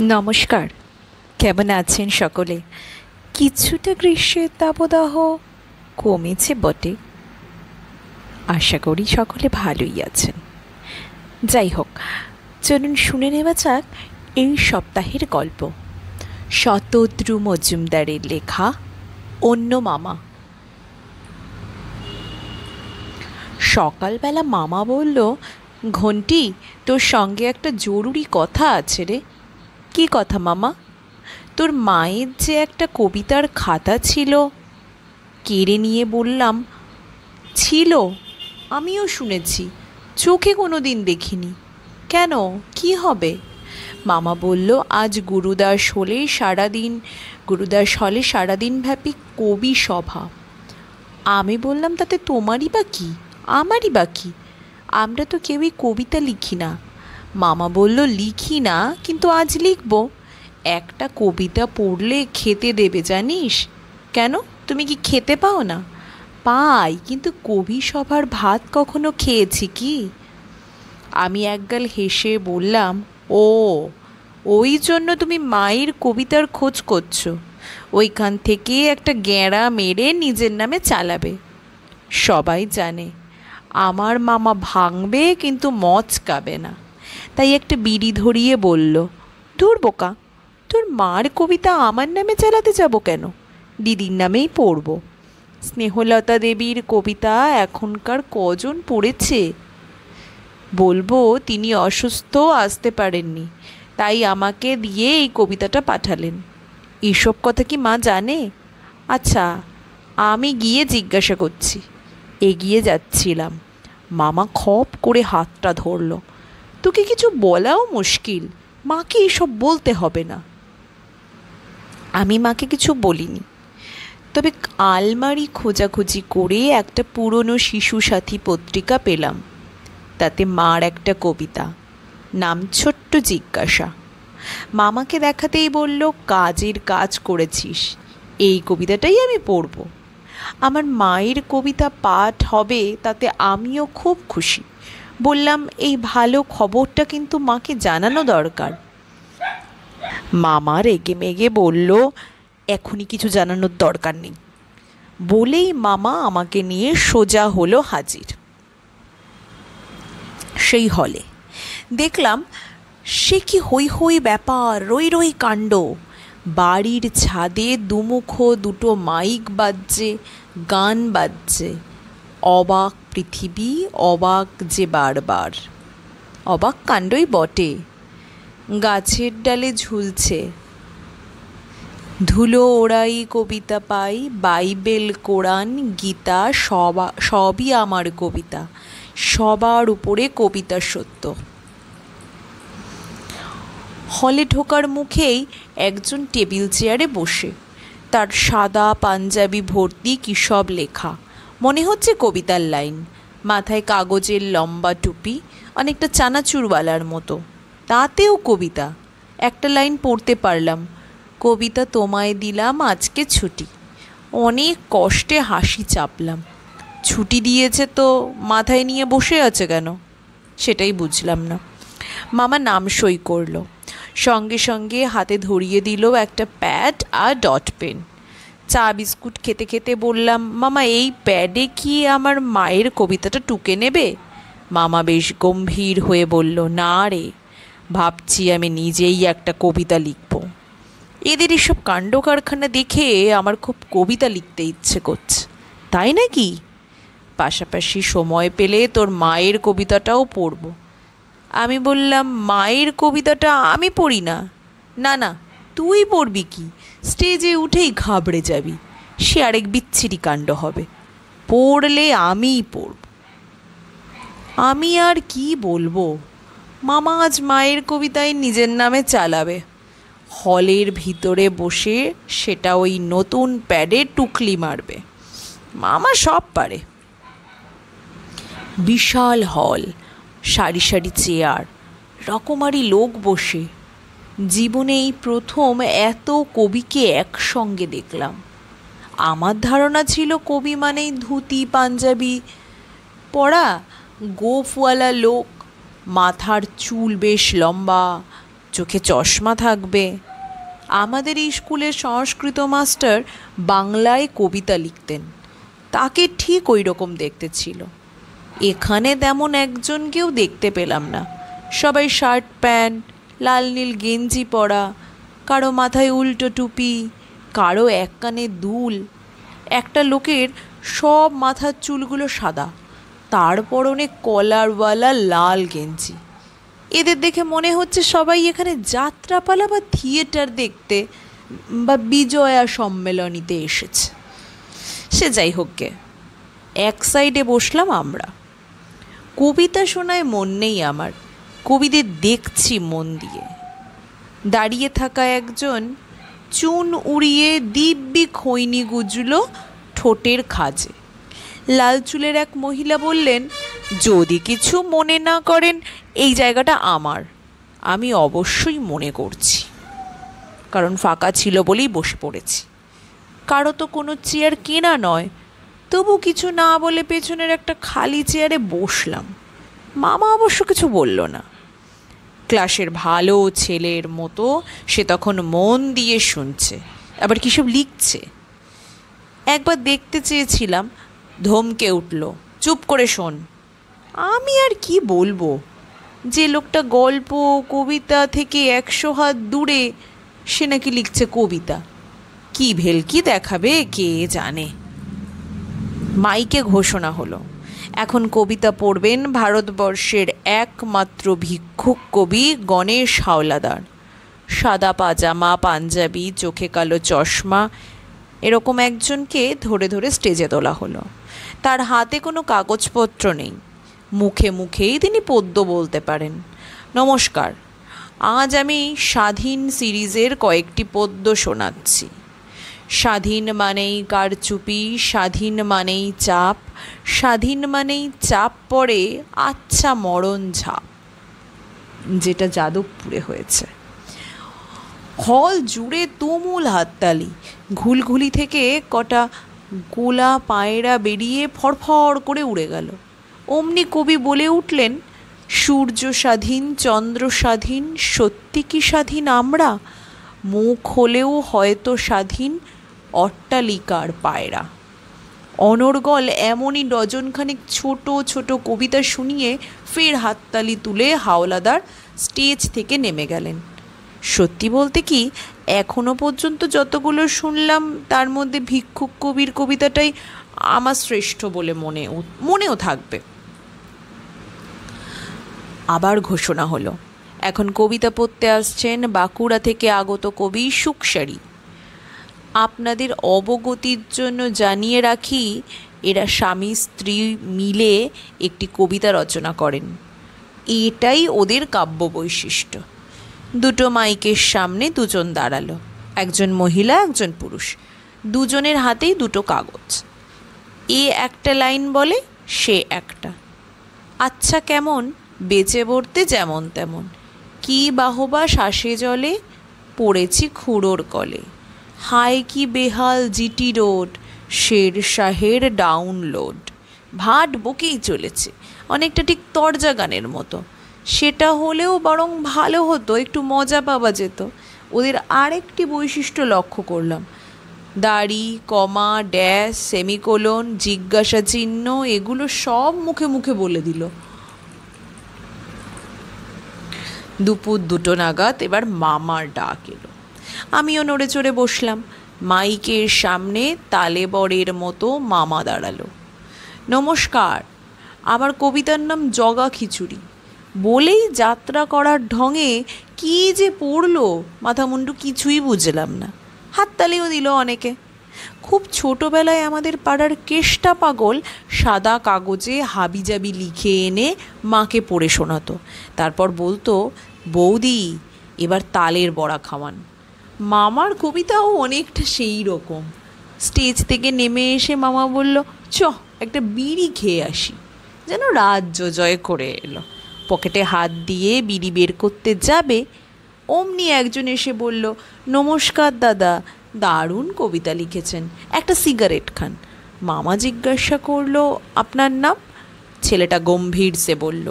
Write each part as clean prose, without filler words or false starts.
নমস্কার। কেমন আছেন সকলে? কিছুটা গ্রীষ্মের দাবদাহ কমেছে বটে। আশা করি সকলে ভালোই আছেন। যাই হোক, চলুন শুনে নেওয়া যাক এই সপ্তাহের গল্প। শতদ্রু মজুমদারের লেখা অন্য মামা। সকালবেলা মামা বলল, ঘন্টি, তোর সঙ্গে একটা জরুরি কথা আছে রে। কী কথা মামা? তোর মায়ের যে একটা কবিতার খাতা ছিল। কেড়ে নিয়ে বললাম, ছিল? আমিও শুনেছি, চোখে কোনো দিন দেখিনি। কেন, কি হবে? মামা বলল, আজ গুরুদাস হলে সারাদিনব্যাপী কবি সভা। আমি বললাম, তাতে তোমারই বা কী, আমারই বা কী? আমরা তো কেউই কবিতা লিখি না। মামা বলল, লিখি না, কিন্তু আজ লিখব। একটা কবিতা পড়লে খেতে দেবে, জানিস? কেন, তুমি কি খেতে পাও না? পাই, কিন্তু কবি সভার ভাত কখনো খেয়েছি কি? আমি একগাল হেসে বললাম, ও, ওই জন্য তুমি মায়ের কবিতার খোঁজ করছো। ওইখান থেকে একটা গ্যাঁড়া মেরে নিজের নামে চালাবে। সবাই জানে আমার মামা ভাঙবে, কিন্তু মচকাবে না। তাই একটা বিড়ি ধরিয়ে বলল, ধুর বোকা, তোর মার কবিতা আমার নামে চালাতে যাব কেন? দিদির নামেই পড়ব। স্নেহলতা দেবীর কবিতা এখনকার কজন পড়েছে? বলবো তিনি অসুস্থ, আসতে পারেননি, তাই আমাকে দিয়ে এই কবিতাটা পাঠালেন। এসব কথা কি মা জানে? আচ্ছা, আমি গিয়ে জিজ্ঞাসা করছি। এগিয়ে যাচ্ছিলাম, মামা খপ করে হাতটা ধরল। তোকে কিছু বলাও মুশকিল, মাকে এসব বলতে হবে না। আমি মাকে কিছু বলিনি, তবে আলমারি খোঁজাখুঁজি করে একটা পুরনো শিশু সাথী পত্রিকা পেলাম। তাতে মার একটা কবিতা, নাম ছোট্ট জিজ্ঞাসা। মামাকে দেখাতেই বলল, কাজের কাজ করেছিস, এই কবিতাটাই আমি পড়ব। আমার মায়ের কবিতা পাঠ হবে, তাতে আমিও খুব খুশি। বললাম, এই ভালো খবরটা কিন্তু মাকে জানানো দরকার। মামা রেগে মেগে বলল, এখনই কিছু জানানোর দরকার নেই। বলেই মামা আমাকে নিয়ে সোজা হলো হাজির। সেই হলে দেখলাম, সে কি হৈ হৈ ব্যাপার, রই রই কাণ্ড। বাড়ির ছাদে দুমুখো দুটো মাইক বাজছে, গান বাজছে। অবাক পৃথিবী, অবাক যে বারবার। অবাক কাণ্ডই বটে। গাছের ডালে ঝুলছে, ধুলো ওড়াই কবিতা পাই, বাইবেল, কোরআন, গীতা, সবই আমার কবিতা। সবার উপরে কবিতা সত্য। হলে ঢোকার মুখেই একজন টেবিল চেয়ারে বসে, তার সাদা পাঞ্জাবি ভর্তি কী সব লেখা, মনে হচ্ছে কবিতার লাইন। মাথায় কাগজের লম্বা টুপি, অনেকটা চানাচুরওয়ালার মতো, তাতেও কবিতা। একটা লাইন পড়তে পারলাম, কবিতা তোমায় দিলাম আজকে ছুটি। অনেক কষ্টে হাসি চাপলাম। ছুটি দিয়েছে তো মাথায় নিয়ে বসে আছে কেন, সেটাই বুঝলাম না। মামা নাম সই করলো, সঙ্গে সঙ্গে হাতে ধরিয়ে দিল একটা প্যাড আর ডট পেন। চা বিস্কুট খেতে খেতে বললাম, মামা, এই প্যাডে কি আমার মায়ের কবিতাটা টুকে নেবে? মামা বেশ গম্ভীর হয়ে বলল, না রে, ভাবছি আমি নিজেই একটা কবিতা লিখব। এদের এসব কাণ্ড কারখানা দেখে আমার খুব কবিতা লিখতে ইচ্ছে করছে। তাই নাকি? পাশাপাশি সময় পেলে তোর মায়ের কবিতাটাও পড়ব। আমি বললাম, মায়ের কবিতাটা আমি পড়ি না। না না, তুই পড়বি কি? স্টেজে উঠেই ঘাবড়ে যাবি, সে আরেক বিচ্ছিরি কাণ্ড হবে। পড়লে আমিই পড়ব। আমি আর কি বলবো? মামা আজ মায়ের কবিতায় নিজের নামে চালাবে। হলের ভিতরে বসে সেটা ওই নতুন প্যাডে টুকলি মারবে। মামা সব পারে। বিশাল হল, সারি সারি চেয়ার, রকমারি লোক বসে। জীবনে এই প্রথম এত কবিকে একসঙ্গে দেখলাম। আমার ধারণা ছিল কবি মানেই ধুতি পাঞ্জাবি পরা, গোফওয়ালা লোক, মাথার চুল বেশ লম্বা, চোখে চশমা থাকবে। আমাদের এই স্কুলের সংস্কৃত মাস্টার বাংলায় কবিতা লিখতেন, তাকে ঠিক ওই রকম দেখতে ছিল। এখানে তেমন একজনকেও দেখতে পেলাম না। সবাই শার্ট প্যান্ট, লাল নীল গেঞ্জি পরা, কারো মাথায় উল্টো টুপি, কারো এক কানে দুল। একটা লোকের সব মাথার চুলগুলো সাদা, তার পরনে কলারওয়ালা লাল গেঞ্জি। এদের দেখে মনে হচ্ছে সবাই এখানে যাত্রাপালা বা থিয়েটার দেখতে বা বিজয়া সম্মেলনীতে এসেছে। সে যাই হোক গে, এক সাইডে বসলাম আমরা। কবিতা শোনায় মন নেই আমার, কবিদের দেখছি মন দিয়ে। দাঁড়িয়ে থাকা একজন চুন উড়িয়ে দিব্যি খৈনি গুজলো ঠোঁটের খাজে। লাল চুলের এক মহিলা বললেন, যদি কিছু মনে না করেন এই জায়গাটা আমার। আমি অবশ্যই মনে করছি, কারণ ফাঁকা ছিল বলেই বসে পড়েছি। কারো তো কোনো চেয়ার কেনা নয়, তবু কিছু না বলে পেছনের একটা খালি চেয়ারে বসলাম। মামা অবশ্য কিছু বলল না। ক্লাসের ভালো ছেলের মতো সে তখন মন দিয়ে শুনছে, আবার কিসব লিখছে। একবার দেখতে চেয়েছিলাম, ধমকে উঠল, চুপ করে শোন। আমি আর কি বলবো, যে লোকটা গল্প কবিতা থেকে 100 হাত দূরে, সে নাকি লিখছে কবিতা। কি ভেলকি দেখাবে কে জানে। মাইকে ঘোষণা হলো, এখন কবিতা পড়বেন ভারতবর্ষের একমাত্র ভিক্ষুক কবি গণেশ হাওলাদার। সাদা পাজামা, পাঞ্জাবি, চোখে কালো চশমা, এরকম একজনকে ধরে ধরে স্টেজে তোলা হলো। তার হাতে কোনো কাগজপত্র নেই, মুখে মুখেই তিনি পদ্য বলতে পারেন। নমস্কার, আজ আমি স্বাধীন সিরিজের কয়েকটি পদ্য শোনাচ্ছি। স্বাধীন মানেই কারচুপি, স্বাধীন মানেই চাপ, স্বাধীন মানেই চাপ পড়ে আচ্ছা মরণ ঝাপ। যেটা যাদবপুরে হয়েছে। হল জুড়ে তুমুল হাততালি। ঘুলঘুলি থেকে কটা গোলা পায়রা বেরিয়ে ফড়ফড় করে উড়ে গেল। অমনি কবি বলে উঠলেন, সূর্য স্বাধীন, চন্দ্র স্বাধীন, সত্যি কি স্বাধীন আমরা? মুখ হলেও হয়তো স্বাধীন অট্টালিকার পায়রা। অনর্গল এমনই ডজনখানিক ছোট ছোট কবিতা শুনিয়ে ফের হাততালি তুলে হাওলাদার স্টেজ থেকে নেমে গেলেন। সত্যি বলতে কি, এখনো পর্যন্ত যতগুলো শুনলাম তার মধ্যে ভিক্ষুক কবির কবিতাটাই আমার শ্রেষ্ঠ বলে মনেও থাকবে। আবার ঘোষণা হলো, এখন কবিতা পড়তে আসছেন বাঁকুড়া থেকে আগত কবি সুখসারি। আপনাদের অবগতির জন্য জানিয়ে রাখি, এরা স্বামী স্ত্রী মিলে একটি কবিতা রচনা করেন। এটাই ওদের কাব্য বৈশিষ্ট্য। দুটো মাইকের সামনে দুজন দাঁড়ালো, একজন মহিলা একজন পুরুষ। দুজনের হাতেই দুটো কাগজ। এ একটা লাইন বলে, সে একটা। আচ্ছা কেমন, বেঁচে পড়তে যেমন তেমন, কি বাহবা শ্বাসে জলে, পড়েছি খুঁড়োর কলে। হায় কি বেহাল জিটি রোড, শের শাহের ডাউনলোড। ভাট বকেই চলেছে, অনেকটা ঠিক তরজা গানের মতো। সেটা হলেও বরং ভালো হতো, একটু মজা পাওয়া যেত। ওদের আরেকটি বৈশিষ্ট্য লক্ষ্য করলাম, দাড়ি, কমা, ড্যাশ, সেমিকোলন, জিজ্ঞাসা চিহ্ন, এগুলো সব মুখে মুখে বলে দিল। দুপুর 2টো নাগাদ এবার মামার ডাক এলো। আমিও নড়ে চড়ে বসলাম। মাইকের সামনে তালেবরের মতো মামা দাঁড়ালো। নমস্কার, আমার কবিতার নাম জগা খিচুড়ি। বলেই যাত্রা করার ঢঙে কি যে পড়লো মাথামুন্ডু কিছুই বুঝলাম না। হাততালিও দিল অনেকে। খুব ছোটোবেলায় আমাদের পাড়ার কেষ্টা পাগল সাদা কাগজে হাবিজাবি লিখে এনে মাকে পড়ে শোনাতো। তারপর বলতো, বৌদি এবার তালের বড়া খাওয়ান। মামার কবিতাও অনেকটা সেই রকম। স্টেজ থেকে নেমে এসে মামা বলল, একটা বিড়ি খেয়ে আসি। যেন রাজ্য জয় করে এলো। পকেটে হাত দিয়ে বিড়ি বের করতে যাবে, অমনি একজন এসে বলল, নমস্কার দাদা, দারুণ কবিতা লিখেছেন, একটা সিগারেট খান। মামা জিজ্ঞাসা করলো, আপনার নাম? ছেলেটা গম্ভীর সে বলল,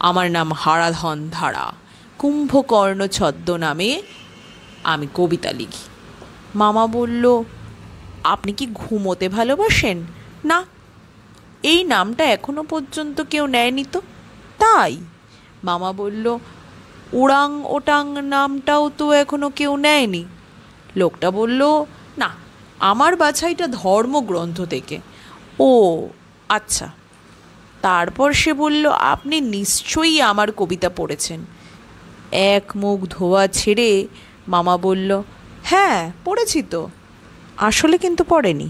আমার নাম হারাধন ধারা, কুম্ভকর্ণ ছদ্মনামে আমি কবিতা লিখি। মামা বলল, আপনি কি ঘুমোতে ভালোবাসেন? না, এই নামটা এখনো পর্যন্ত কেউ নেয়নি তো। তাই? মামা বলল, ওরাং ওটাং নামটাও তো এখনো কেউ নেয়নি। লোকটা বলল, না, আমার বাছাইটা ধর্মগ্রন্থ থেকে। ও আচ্ছা। তারপর সে বলল, আপনি নিশ্চয়ই আমার কবিতা পড়েছেন। এক মুখ ধোয়া ছেড়ে মামা বলল, হ্যাঁ পড়েছি তো। আসলে কিন্তু পড়েনি।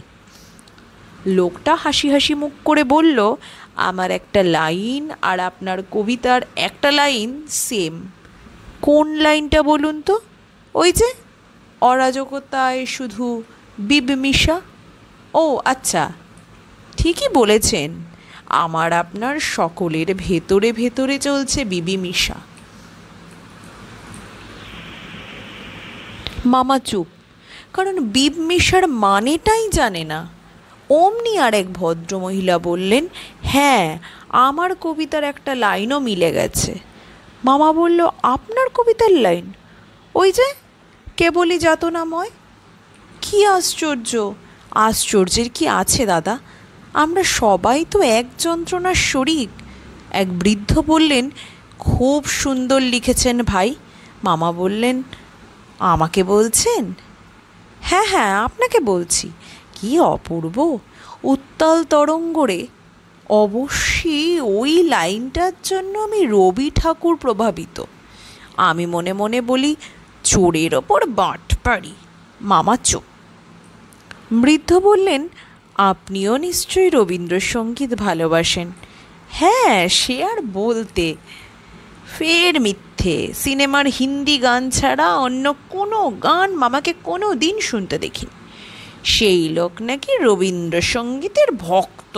লোকটা হাসি হাসি মুখ করে বলল, আমার একটা লাইন আর আপনার কবিতার একটা লাইন সেম। কোন লাইনটা বলুন তো? ওই যে, অরাজকতায় শুধু বিব মিশা। ও আচ্ছা, ঠিকই বলেছেন, আমার আপনার সকলের ভেতরে ভেতরে চলছে বিবি মিশা। মামা চুপ, কারণ বিব মিশার মানেটাই জানে না। অমনি আর এক ভদ্রমহিলা বললেন, হ্যাঁ, আমার কবিতার একটা লাইনও মিলে গেছে। মামা বলল, আপনার কবিতার লাইন? ওই যে, কেবলই যাতনাময়। কি আশ্চর্য! আশ্চর্যের কি আছে দাদা, আমরা সবাই তো এক যন্ত্রণার শরিক। এক বৃদ্ধ বললেন, খুব সুন্দর লিখেছেন ভাই। মামা বললেন, আমাকে বলছেন? হ্যাঁ হ্যাঁ, আপনাকে বলছি। কি অপূর্ব উত্তাল তরঙ্গরে! অবশ্যই ওই লাইনটার জন্য আমি রবি ঠাকুর প্রভাবিত। আমি মনে মনে বলি, চোরের ওপর বাটপাড়ি। মামা চুপ। বৃদ্ধ বললেন, আপনিও নিশ্চয়ই রবীন্দ্রসঙ্গীত ভালোবাসেন? হ্যাঁ, সে আর বলতে। ফের মিথ্যে। সিনেমার হিন্দি গান ছাড়া অন্য কোনো গান মামাকে কোনো দিন শুনতে দেখিনি। সেই লোক নাকি রবীন্দ্রসঙ্গীতের ভক্ত।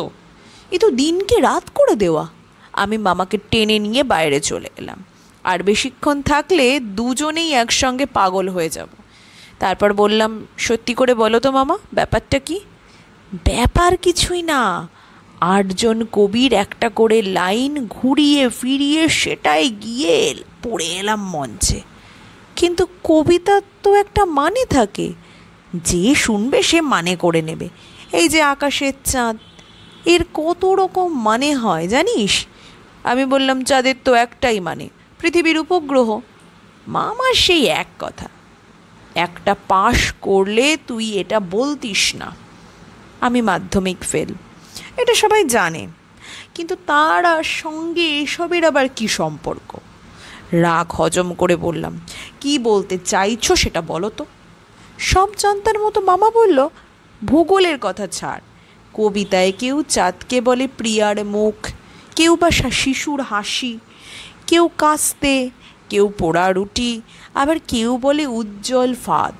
এ তো দিনকে রাত করে দেওয়া। আমি মামাকে টেনে নিয়ে বাইরে চলে এলাম। আর বেশিক্ষণ থাকলে দুজনেই একসঙ্গে পাগল হয়ে যাব। তারপর বললাম, সত্যি করে বলো তো মামা, ব্যাপারটা কি? ব্যাপার কিছুই না, 8 জন কবির একটা করে লাইন ঘুরিয়ে ফিরিয়ে সেটাই গিয়ে পড়ে এলাম মঞ্চে। কিন্তু কবিতার তো একটা মানে থাকে, যে শুনবে সে মানে করে নেবে। এই যে আকাশের চাঁদ, এর কত রকম মানে হয় জানিস? আমি বললাম, চাঁদের তো একটাই মানে, পৃথিবীর উপগ্রহ। মামা সেই এক কথা, একটা পাশ করলে তুই এটা বলতিস না। আমি মাধ্যমিক ফেল, এটা সবাই জানে, কিন্তু তার সঙ্গে এসবের আবার কি সম্পর্ক? রাগ হজম করে বললাম, কি বলতে চাইছো সেটা বলো তো। সব জানতার মতো মামা বলল, ভূগোলের কথা ছাড়। কবিতায় কেউ চাঁদকে বলে প্রিয়ার মুখ, কেউ বা শিশুর হাসি, কেউ কাস্তে, কেউ পোড়া রুটি, আবার কেউ বলে উজ্জ্বল ফাঁদ।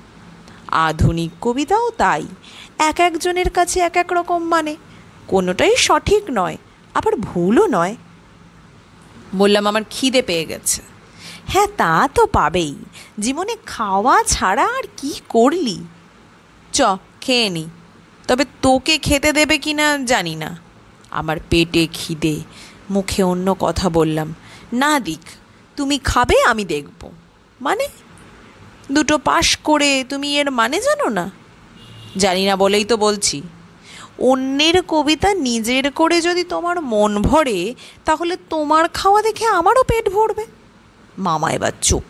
আধুনিক কবিতাও তাই, এক একজনের কাছে এক এক রকম মানে। কোনোটাই সঠিক নয়, আবার ভুলও নয়। বললাম, আমার খিদে পেয়ে গেছে। হ্যাঁ, তা তো পাবেই, জীবনে খাওয়া ছাড়া আর কি করলি? চ খেয়ে নি, তবে তোকে খেতে দেবে কি না জানি না। আমার পেটে খিদে, মুখে অন্য কথা বললাম, না দিক, তুমি খাবে আমি দেখব। মানে? দুটো পাশ করে তুমি এর মানে জানো না? জানি না বলেই তো বলছি। অন্যের কবিতা নিজের করে যদি তোমার মন ভরে, তাহলে তোমার খাওয়া দেখে আমারও পেট ভরবে। মামা এবার চুপ,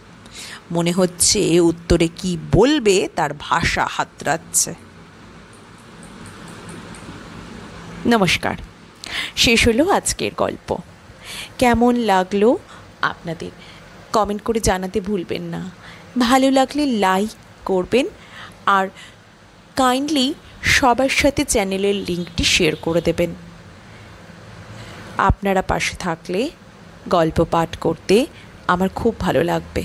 মনে হচ্ছে উত্তরে কি বলবে তার ভাষা হাতড়াচ্ছে। নমস্কার, শেষ হলো আজকের গল্প। কেমন লাগলো আপনাদের কমেন্ট করে জানাতে ভুলবেন না। ভালো লাগলে লাইক করবেন, আর কাইন্ডলি সবার সাথে চ্যানেলের লিঙ্কটি শেয়ার করে দেবেন। আপনারা পাশে থাকলে গল্প পাঠ করতে আমার খুব ভালো লাগবে।